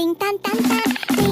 ting tan tan tan ting.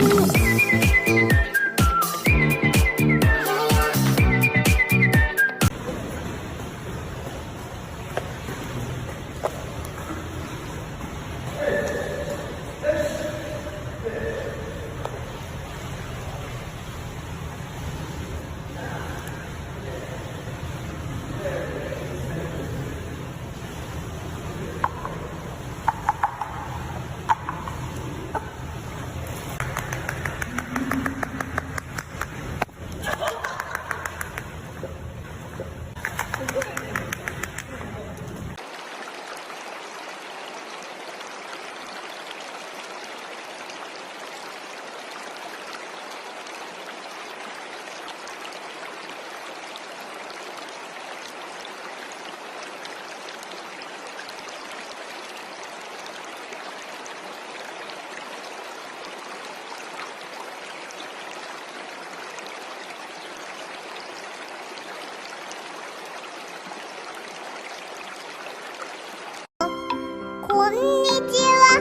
Konnichiwa,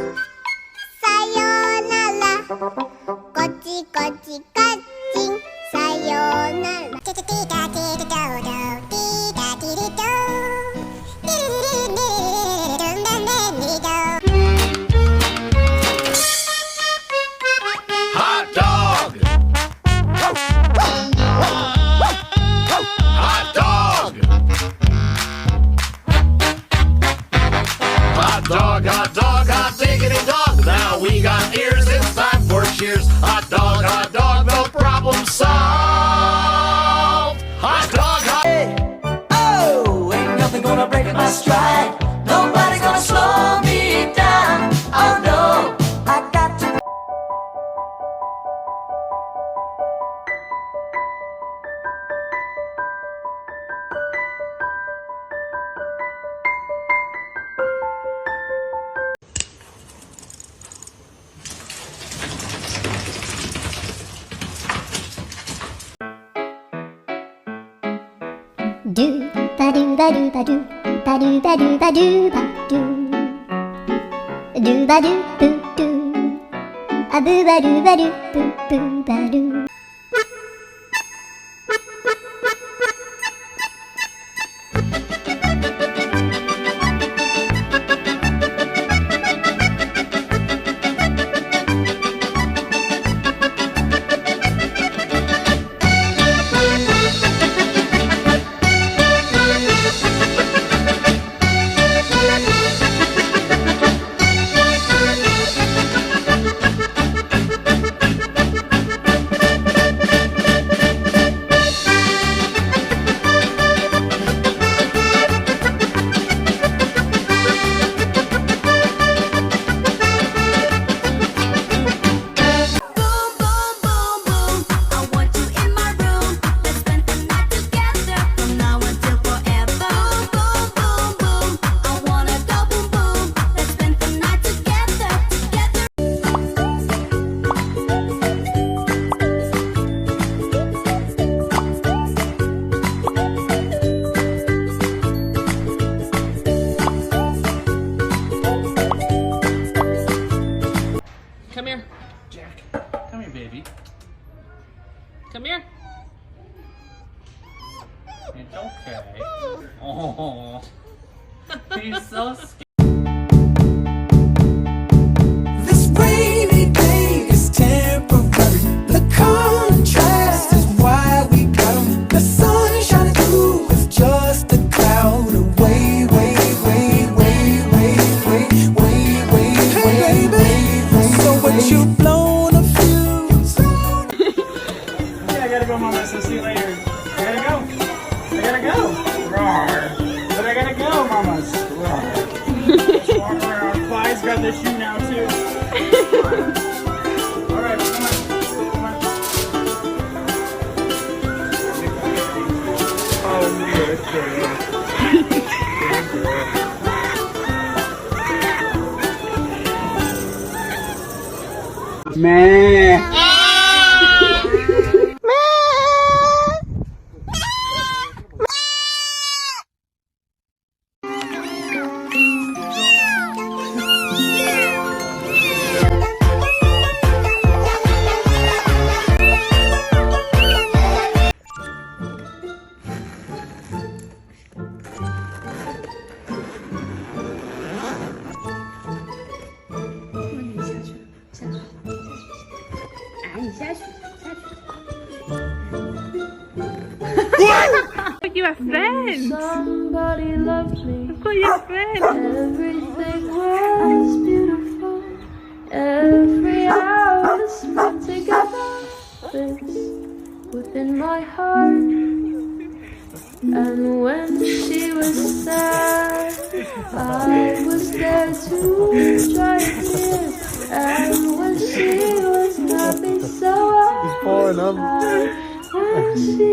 sayonara, kochi kochi kachin, sayonara. Hot dog! Hot dog! Hot dog, hot dog, hot diggity dog. Now we got ears, it's time for cheers. Hot dog, no problem solved. Hot dog, hot. Oh, ain't nothing gonna break my stride. Nobody's gonna slow me down. Oh no, I got to. Do ba do ba do ba do ba do ba do ba do ba do ba do boo do a boo ba do ba do boo boo ba do. Come here. Jack, come here, baby. Come here. It's okay. Oh, he's so scared. This rainy day is temporary. The contrast is why we got 'em. The sun shining through is just a cloud away, way, way, way, way, way, way, way, way, way. So what you blown a fuse? Okay, I gotta go, Mama, so see you later. I gotta go. I gotta go. Roar. But I gotta go, Mamas. Roar. Let's walk around. Clyde's got this shoe now, too. Alright, come on. Come on. Oh, good. Man. 哎，你下去，下去。 You are friends. Somebody loved me. I've got your friend. Everything was beautiful. Every hour spent together fits within my heart. And when she was sad, I was there to dry her tears. And when she was happy, so I was. When she